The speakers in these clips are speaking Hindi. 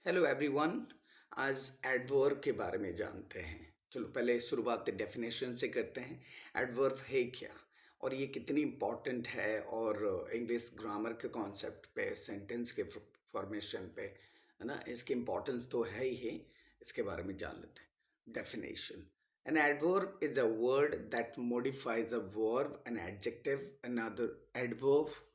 Hello everyone. आज एडवर्ब के बारे में जानते हैं। चलो पहले शुरुआत डेफिनेशन से करते हैं। एडवर्ब है क्या और ये कितनी इम्पोर्टेंट है, और इंग्लिश ग्रामर के कॉन्सेप्ट पे, सेंटेंस के फॉर्मेशन पे, है ना, इसकी इम्पोर्टेंस तो है ही है। इसके बारे में जान लेते हैं। Definition: an adverb is a word that modifies a verb, an adjective, another adverb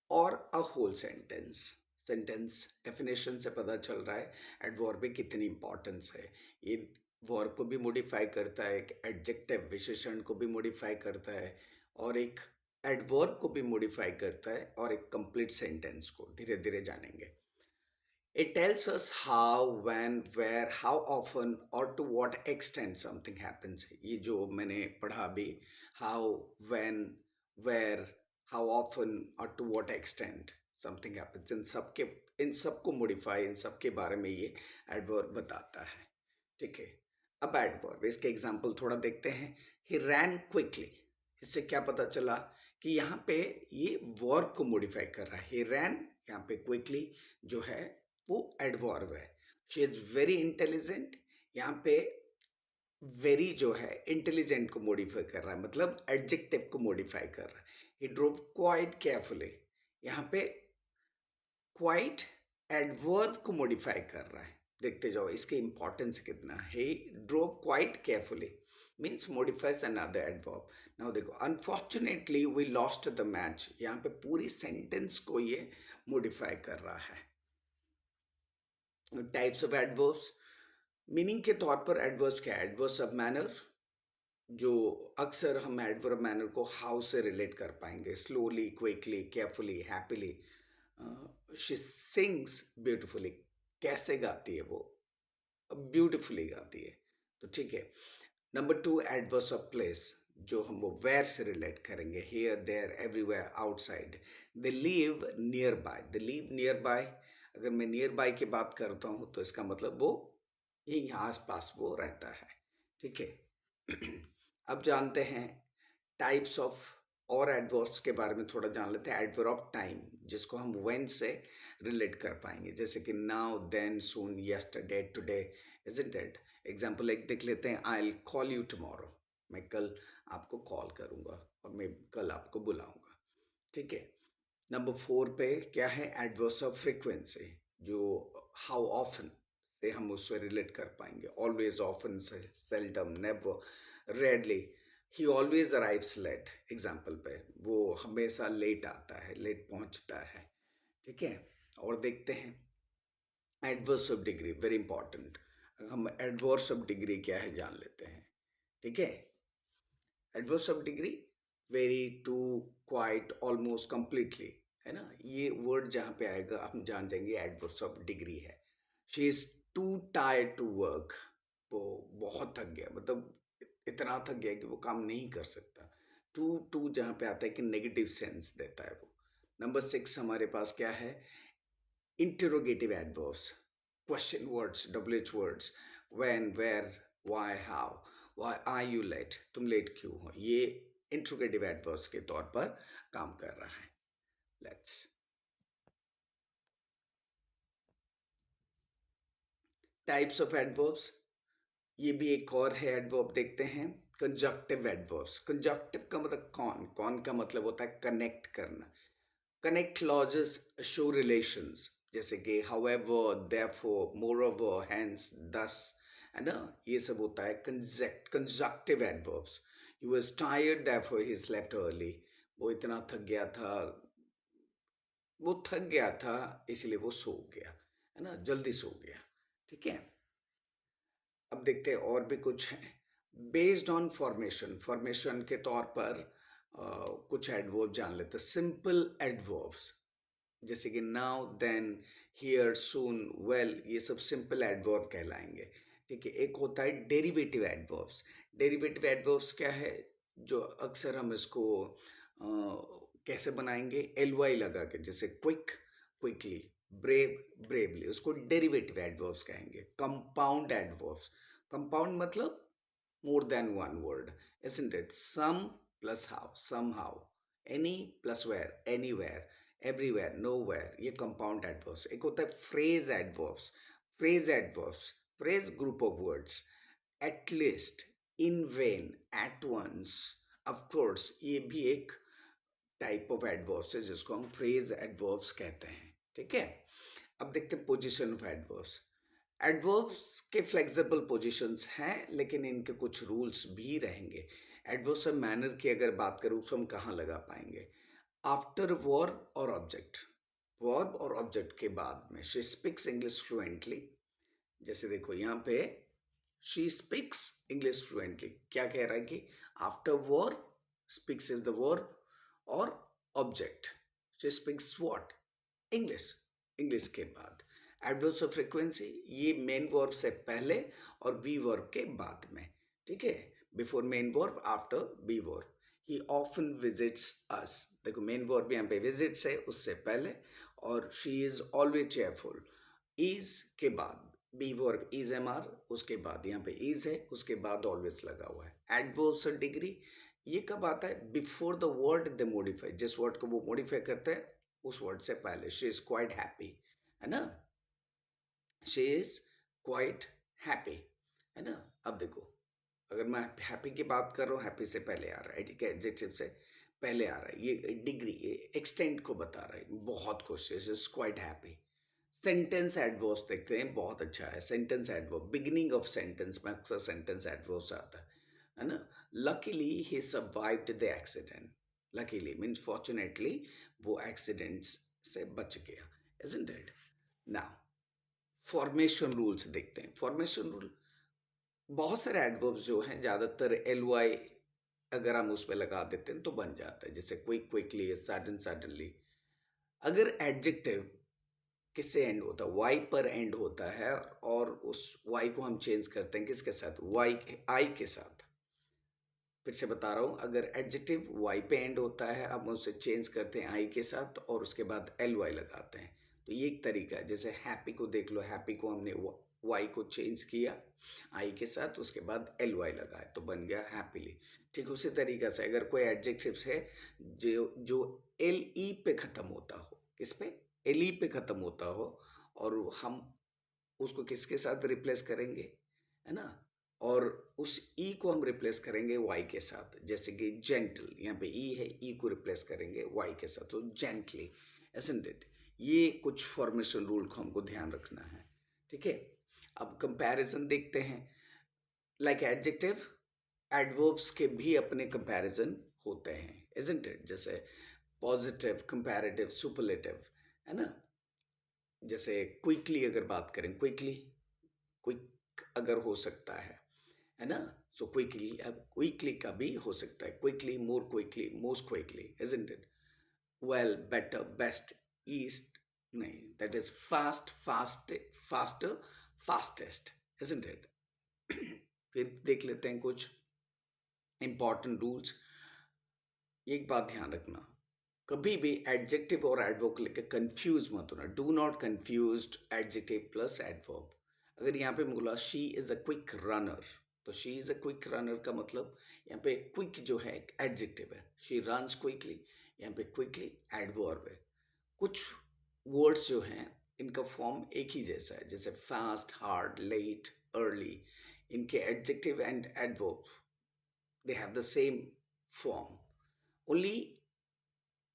और a whole sentence. Sentence definition से पता चल रहा है एडवर्ब में कितनी इंपॉर्टेंस है। ये वर्ब को भी मॉडिफाई करता है, एक एडजेक्टिव विशेषण को भी मॉडिफाई करता है, और एक एडवर्ब को भी मॉडिफाई करता है, और एक कंप्लीट सेंटेंस को धीरे धीरे जानेंगे। It tells us how, when, where, how often or to what extent something happens. ये जो मैंने पढ़ा भी, how, when, where, how often or to what extent something happens, इन सब को modify, इन सब के बारे में ये adverb बताता है। ठीक है। अब adverb इसके एग्जाम्पल थोड़ा देखते हैं। He ran quickly। इससे क्या पता चला कि यहाँ पे ये वर्ब को मॉडिफाई कर रहा है। He ran, यहाँ पे क्विकली जो है वो एडवर्ब है। शी इज वेरी इंटेलिजेंट, यहाँ पे वेरी जो है इंटेलिजेंट को मॉडिफाई कर रहा है, मतलब एडजेक्टिव को मॉडिफाई कर रहा है। ही ड्रोव क्वाइट केयरफुली, यहाँ पे क्वाइट एडवर्ब को मॉडिफाई कर रहा है। देखते जाओ इसके इंपॉर्टेंस कितना है। He drove quite carefully means modifies another adverb. Now देखो, unfortunately we lost the match, यहाँ पे पूरी सेंटेंस को ये मॉडिफाई कर रहा है। टाइप्स ऑफ एडवर्ब्स, मीनिंग के तौर पर एडवर्ब्स क्या है? एडवर्ब्स ऑफ मैनर, जो अक्सर हम एडवर्ब मैनर को हाउ से रिलेट कर पाएंगे। Slowly, quickly, carefully, happily. She sings beautifully, कैसे गाती है वो? ब्यूटिफुली गाती है। तो ठीक है। Number two, adverbs of place, जो हम वो वेयर से रिलेट करेंगे। Here, there, everywhere, outside. They live nearby, they live nearby. अगर मैं नियर बाय की बात करता हूँ तो इसका मतलब वो यहीं आस पास वो रहता है। ठीक है। अब जानते हैं टाइप्स ऑफ और एडवर्ब्स के बारे में थोड़ा जान लेते हैं। एडवर्ब ऑफ टाइम, जिसको हम व्हेन से रिलेट कर पाएंगे, जैसे कि now, then, soon, yesterday, today, isn't it. Example एक देख लेते हैं। I will call you tomorrow, मैं कल आपको कॉल करूंगा और मैं कल आपको बुलाऊंगा। ठीक है। नंबर फोर पे क्या है? एडवर्ब्स ऑफ फ्रीक्वेंसी, जो हाउ ऑफन से हम उससे रिलेट कर पाएंगे। Always, often, seldom, never, rarely. He always arrives late, example पे वो हमेशा लेट आता है, लेट पहुंचता है। ठीक है। और देखते हैं adverbs of degree, very important. हम एडवर्ब्स ऑफ डिग्री क्या है जान लेते हैं। ठीक है। Adverbs of degree: very, too, quite, almost, completely, है ना। ये वर्ड जहाँ पे आएगा हम जान जाएंगे एडवर्ब्स ऑफ डिग्री है। She is too tired to work, वो बहुत थक गया, मतलब इतना थक गया कि वो काम नहीं कर सकता। टू टू जहाँ पे आता है कि नेगेटिव सेंस देता है वो। नंबर सिक्स हमारे पास क्या है? Interrogative adverbs, question words, WH words. When, where, why, how. Why are you late, तुम लेट क्यों हो? ये इंट्रोगेटिव एडवर्ब्स के तौर पर काम कर रहा है। लेट्स टाइप्स ऑफ एडवर्ब्स, ये भी एक और है एडवर्ब, देखते हैं। कंजक्टिव एडवर्ब्स, कंजक्टिव का मतलब कौन, कौन का मतलब होता है कनेक्ट करना। कनेक्ट क्लॉजेस शो रिलेशंस, जैसे कि हाउएवर, देयरफॉर, मोरओवर, हेंस, दस, है ना। ये सब होता है conjunctive adverbs. He was tired therefore he slept early, वो इतना थक गया था, वो थक गया था इसलिए वो सो गया, है ना, जल्दी सो गया। ठीक है। अब देखते हैं और भी कुछ है। बेस्ड ऑन फॉर्मेशन, फॉर्मेशन के तौर पर कुछ एडवर्ब जान लेते हैं। सिंपल एडवर्ब्स, जैसे कि now, then, here, soon, well, ये सब सिंपल एडवर्ब कहलाएंगे। ठीक है। एक होता है डेरिवेटिव एडवर्ब्स। डेरिवेटिव एडवर्ब्स क्या है? जो अक्सर हम इसको कैसे बनाएंगे? एल वाई लगा के, जैसे क्विक, क्विकली, ब्रेव, ब्रेवली, उसको डेरिवेटिव एडवर्ब्स कहेंगे। कंपाउंड एडवर्ब्स, कंपाउंड मतलब more than one word, isn't it? Some plus how, somehow. Any plus where, anywhere. Everywhere, nowhere, ये कंपाउंड एडवर्ब्स। एक होता है phrase adverbs. Phrase adverbs, phrase group of words. At least, in vain, at once, of course, ये भी एक टाइप ऑफ एडवर्ब्स है जिसको हम फ्रेज एडवर्ब्स कहते हैं। ठीक है, अब देखते हैं पोजीशन ऑफ एडवर्ब्स। एडवर्ब्स के फ्लेक्सिबल पोजीशंस हैं, लेकिन इनके कुछ रूल्स भी रहेंगे। एडवर्ब्स ऑफ मैनर की अगर बात करूँ तो हम कहाँ लगा पाएंगे? आफ्टर वर्ब और ऑब्जेक्ट। वर्ब और ऑब्जेक्ट के बाद में। शी स्पीक्स इंग्लिश फ्लुएंटली, जैसे देखो यहाँ पे शी स्पीक्स इंग्लिश फ्लुएंटली, क्या कह रहा है कि after verb, speaks is the verb, और object she speaks what, English, English के बाद। एडवर्ब्स ऑफ फ्रीक्वेंसी, ये मेन वर्ब से पहले और बी वर्ब के बाद में। ठीक है, before main verb, after be verb. He often visits us, देखो मेन वर्ब यहाँ पे विजिट्स है उससे पहले, और she is always cheerful, is के बाद be verb is am are, उसके बाद यहाँ पे इज है, उसके बाद ऑलवेज लगा हुआ है। एडवर्ब्स ऑफ डिग्री, ये कब आता है? Before the word they modify, जिस वर्ड को वो मॉडिफाई करते हैं उस वर्ड से पहले। शी इज क्वाइट हैप्पी, है ना, शी इज क्वाइट हैप्पी, है ना। अब देखो, अगर मैं हैप्पी की बात कर रहा हूँ, हैप्पी से पहले आ रहा है, ठीक है, एडजेक्टिव से पहले आ रहा है, ये डिग्री, ये एक्सटेंट को बता रहा है, बहुत खुश, is quite happy. Sentence adverbs देखते हैं, बहुत अच्छा है sentence adverb. Beginning of sentence में अक्सर सेंटेंस एडवर्ब्स आता है ना। Luckily he survived the accident, luckily means fortunately वो एक्सीडेंट्स से बच गया, isn't it. Now formation rules देखते हैं। फॉर्मेशन रूल, बहुत सारे एडवर्ब्स जो हैं ज़्यादातर एल वाई अगर हम उसमें लगा देते हैं तो बन जाता है, जैसे क्विक, क्विकली, सडन, सडनली। अगर एडजेक्टिव किससे एंड होता है? वाई पर एंड होता है, और उस वाई को हम चेंज करते हैं किसके साथ? वाई, आई के साथ। फिर से बता रहा हूँ, अगर एडजेक्टिव वाई पे एंड होता है, हम उसे चेंज करते हैं आई के साथ, और उसके बाद एल वाई लगाते हैं। तो ये एक तरीका है। जैसे हैप्पी को देख लो, हैप्पी को हमने वाई को चेंज किया आई के साथ, उसके बाद एल वाई लगाया तो बन गया हैप्पीली। ठीक उसी तरीका से अगर कोई एडजेक्टिव है जो जो एल ई पे ख़त्म होता हो, किस पे? एल ई पे ख़त्म होता हो, और हम उसको किसके साथ रिप्लेस करेंगे, है ना, और उस ई को हम रिप्लेस करेंगे वाई के साथ। जैसे कि जेंटल, यहाँ पे ई है, ई को रिप्लेस करेंगे वाई के साथ, तो जेंटली, एजंट इट। ये कुछ फॉर्मेशन रूल को हमको ध्यान रखना है। ठीक है, अब कंपैरिजन देखते हैं। लाइक एडजेक्टिव, एडवर्ब्स के भी अपने कंपैरिजन होते हैं, इजंट इट। जैसे पॉजिटिव, कंपैरेटिव, सुपरलेटिव, है ना। जैसे क्विकली अगर बात करें, क्विकली, क्विक अगर हो सकता है ना। सो क्विकली, अब क्विकली का भी हो सकता है, quickly, more quickly, most quickly, isn't it. Well, better, best, east, नहीं, that is fast, fast, faster, fastest, isn't it. फिर देख लेते हैं कुछ इंपॉर्टेंट रूल्स। एक बात ध्यान रखना, कभी भी एडजेक्टिव और एडवर्ब को लेकर कंफ्यूज मत होना। Do not confuse adjective plus adverb. अगर यहाँ पे बोला she is a quick runner, तो she is a quick runner का मतलब यहाँ पे क्विक जो है एक एडजेक्टिव है, शी रन्स क्विकली, यहाँ पे क्विकली एडवर्ब है। कुछ वर्ड्स जो हैं इनका फॉर्म एक ही जैसा है, जैसे फास्ट, हार्ड, लेट, अर्ली, इनके adjective and adverb they have the same form, only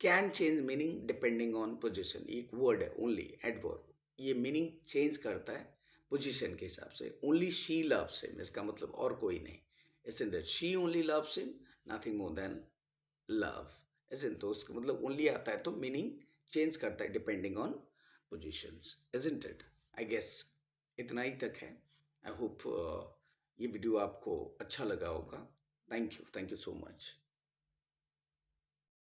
can change meaning depending on position. एक वर्ड है ओनली, एडवर्ब, ये मीनिंग चेंज करता है पोजिशन के हिसाब से। ओनली शी लव्स हिम, इसका मतलब और कोई नहीं, is in that she only loves him, nothing more than love, is in. तो उसका मतलब ओनली आता है तो मीनिंग चेंज करता है depending on positions, isn't it. I guess इतना ही तक है। आई होप ये वीडियो आपको अच्छा लगा होगा। Thank you so much.